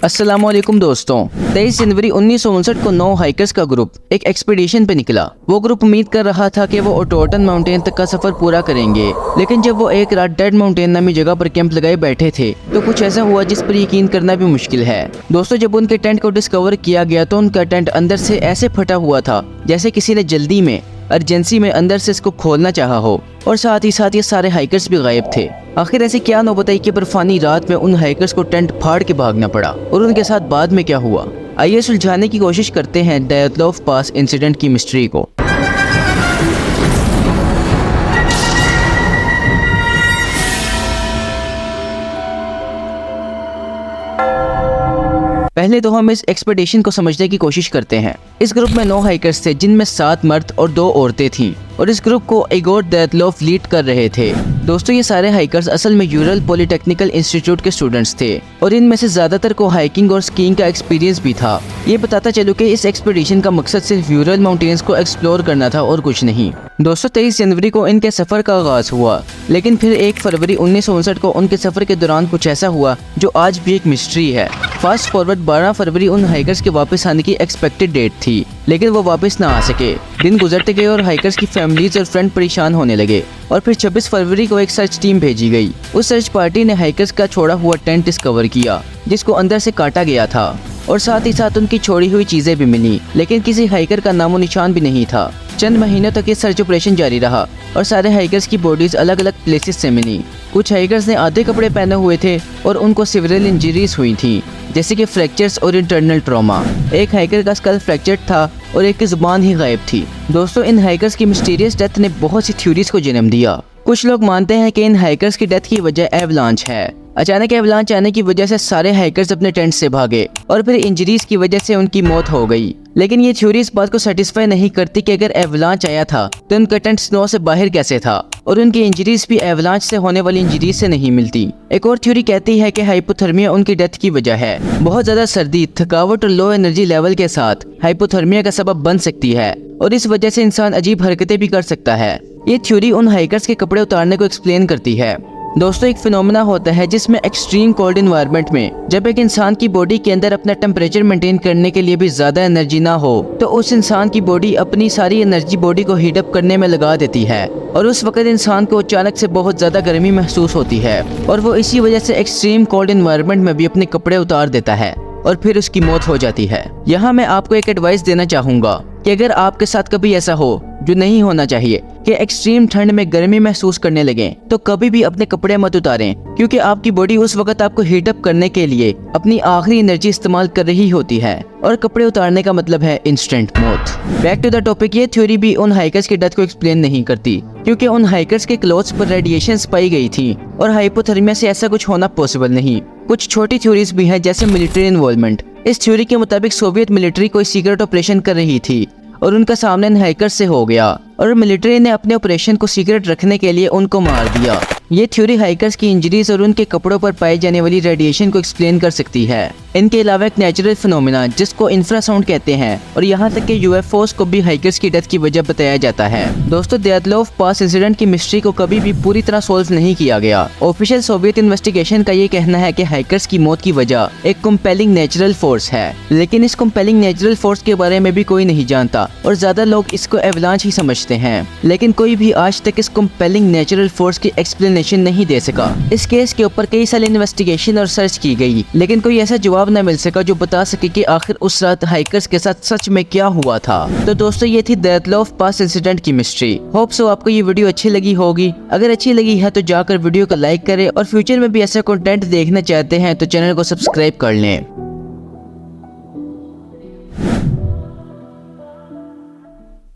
अस्सलामुअलैकुम दोस्तों, 23 जनवरी 1959 को 9 हाइकर्स का ग्रुप एक एक्सपीडिशन पे निकला। वो ग्रुप उम्मीद कर रहा था कि वो ओटोटन माउंटेन तक का सफर पूरा करेंगे, लेकिन जब वो एक रात डेड माउंटेन नामी जगह पर कैंप लगाए बैठे थे तो कुछ ऐसा हुआ जिस पर यकीन करना भी मुश्किल है। दोस्तों, जब उनके टेंट को डिस्कवर किया गया तो उनका टेंट अंदर से ऐसे फटा हुआ था जैसे किसी ने जल्दी में अर्जेंसी में अंदर से इसको खोलना चाहा हो, और साथ ही ये सारे हाइकर्स भी गायब थे। आखिर ऐसी क्या नौबत आई कि बर्फानी रात में उन हाइकर्स को टेंट फाड़ के भागना पड़ा, और उनके साथ बाद में क्या हुआ? आइए सुलझाने की कोशिश करते हैं डायतलोव पास इंसिडेंट की मिस्ट्री को। पहले तो हम इस एक्सपेडिशन को समझने की कोशिश करते हैं। इस ग्रुप में 9 हाइकर्स थे, जिनमें 7 मर्द और 2 औरतें थीं, और इस ग्रुप को इगोर डायतलोव लीड कर रहे थे। दोस्तों, ये सारे हाइकर्स असल में यूरल पॉलिटेक्निकल इंस्टीट्यूट के स्टूडेंट्स थे, और इनमें से ज्यादातर को हाइकिंग और स्कीइंग का एक्सपीरियंस भी था। ये बताता चलो कि इस एक्सपेडिशन का मकसद सिर्फ यूरल माउंटेन्स को एक्सप्लोर करना था और कुछ नहीं। दोस्तों, 23 जनवरी को इनके सफर का आगाज हुआ, लेकिन फिर 1 फरवरी 1959 को उनके सफर के दौरान कुछ ऐसा हुआ जो आज भी एक मिस्ट्री है। फास्ट फॉरवर्ड 12 फरवरी उन हाइकर्स के वापस आने की एक्सपेक्टेड डेट थी, लेकिन वो वापस ना आ सके। दिन गुजरते गए और हाइकर्स की फैमिलीज और फ्रेंड परेशान होने लगे, और फिर 26 फरवरी को एक सर्च टीम भेजी गई। उस सर्च पार्टी ने हाइकर्स का छोड़ा हुआ टेंट डिस्कवर किया, जिसको अंदर से काटा गया था, और साथ ही साथ उनकी छोड़ी हुई चीजें भी मिली, लेकिन किसी हाइकर का नामो निशान भी नहीं था। चंद महीनों तक ये सर्च ऑपरेशन जारी रहा, और सारे हाइकर्स की बॉडीज अलग अलग प्लेसेस से मिली। कुछ हाइकर्स ने आधे कपड़े पहने हुए थे और उनको सिवियरल इंजरीज हुई थी, जैसे कि फ्रैक्चर्स और इंटरनल ट्रॉमा। एक हाइकर का स्कल फ्रैक्चर्ड था और एक की जुबान ही गायब थी। दोस्तों, इन हाइकर्स की मिस्टीरियस डेथ ने बहुत सी थ्योरीज को जन्म दिया। कुछ लोग मानते हैं कि इन हाइकर्स की डेथ की वजह एवलांच है। अचानक एवलांच आने की वजह से सारे हाइकर्स अपने टेंट से भागे, और फिर इंजरीज की वजह से उनकी मौत हो गई। लेकिन ये थ्योरी इस बात को सेटिस्फाई नहीं करती कि अगर एवलांच आया था तो उनका टेंट स्नो से बाहर कैसे था, और उनकी इंजरीज भी एवलांच से होने वाली इंजरीज से नहीं मिलती। एक और थ्योरी कहती है कि हाइपोथर्मिया उनकी डेथ की वजह है। बहुत ज्यादा सर्दी, थकावट और लो एनर्जी लेवल के साथ हाइपोथर्मिया का सबब बन सकती है, और इस वजह से इंसान अजीब हरकतें भी कर सकता है। ये थ्योरी उन हाइकर्स के कपड़े उतारने को एक्सप्लेन करती है। दोस्तों, एक फिनोमेना होता है जिसमें एक्सट्रीम कोल्ड एनवायरनमेंट में जब एक इंसान की बॉडी के अंदर अपना टेम्परेचर मेंटेन करने के लिए भी ज्यादा एनर्जी ना हो, तो उस इंसान की बॉडी अपनी सारी एनर्जी बॉडी को हीट अप करने में लगा देती है, और उस वक्त इंसान को अचानक से बहुत ज्यादा गर्मी महसूस होती है, और वो इसी वजह से एक्सट्रीम कोल्ड एनवायरनमेंट में भी अपने कपड़े उतार देता है, और फिर उसकी मौत हो जाती है। यहाँ मैं आपको एक एडवाइस देना चाहूँगा कि अगर आपके साथ कभी ऐसा हो, जो नहीं होना चाहिए, कि एक्सट्रीम ठंड में गर्मी महसूस करने लगे, तो कभी भी अपने कपड़े मत उतारें, क्योंकि आपकी बॉडी उस वक्त आपको हीट अप करने के लिए अपनी आखिरी एनर्जी इस्तेमाल कर रही होती है, और कपड़े उतारने का मतलब है इंस्टेंट मौत। बैक टू द टॉपिक, ये थ्योरी भी उन हाइकर्स की डेथ को एक्सप्लेन नहीं करती, क्योंकि उन हाइकर्स के क्लोथ्स पर रेडिएशंस पाई गई थी, और हाइपोथर्मिया से ऐसा कुछ होना पॉसिबल नहीं। कुछ छोटी थ्योरीज भी हैं, जैसे मिलिट्री इन्वॉल्वमेंट। इस थ्योरी के मुताबिक सोवियत मिलिट्री कोई सीक्रेट ऑपरेशन कर रही थी, और उनका सामना इन हाइकर्स से हो गया, और मिलिट्री ने अपने ऑपरेशन को सीक्रेट रखने के लिए उनको मार दिया। ये थ्योरी हाइकर्स की इंजरीज और उनके कपड़ों पर पाई जाने वाली रेडिएशन को एक्सप्लेन कर सकती है। इनके अलावा एक नेचुरल फिनोमेना जिसको इंफ्रासाउंड कहते हैं, और यहाँ तक कि यूएफओस को भी हाइकर्स की डेथ की वजह बताया जाता है। दोस्तों, डायतलोव पास इंसिडेंट की मिस्ट्री को कभी भी पूरी तरह सोल्व नहीं किया गया। ऑफिशियल सोवियत इन्वेस्टिगेशन का ये कहना है कि हाइकर्स की मौत की वजह एक कंपेलिंग नेचुरल फोर्स है, लेकिन इस कंपेलिंग नेचुरल फोर्स के बारे में भी कोई नहीं जानता, और ज्यादा लोग इसको एवलांच ही समझते हैं। लेकिन कोई भी आज तक इस कंपेलिंग नेचुरल फोर्स की एक्सप्लेनेशन नहीं दे सका। इस केस के ऊपर कई साल इन्वेस्टिगेशन और सर्च की गई, लेकिन कोई ऐसा जवाब न मिल सका जो बता सके कि आखिर उस रात हाइकर्स के साथ सच में क्या हुआ था। तो दोस्तों, ये थी डायतलोव पास इंसिडेंट की मिस्ट्री। होप सो आपको ये वीडियो अच्छी लगी होगी। अगर अच्छी लगी है तो जाकर वीडियो को लाइक करें, और फ्यूचर में भी ऐसा कंटेंट देखना चाहते हैं तो चैनल को सब्सक्राइब कर लें।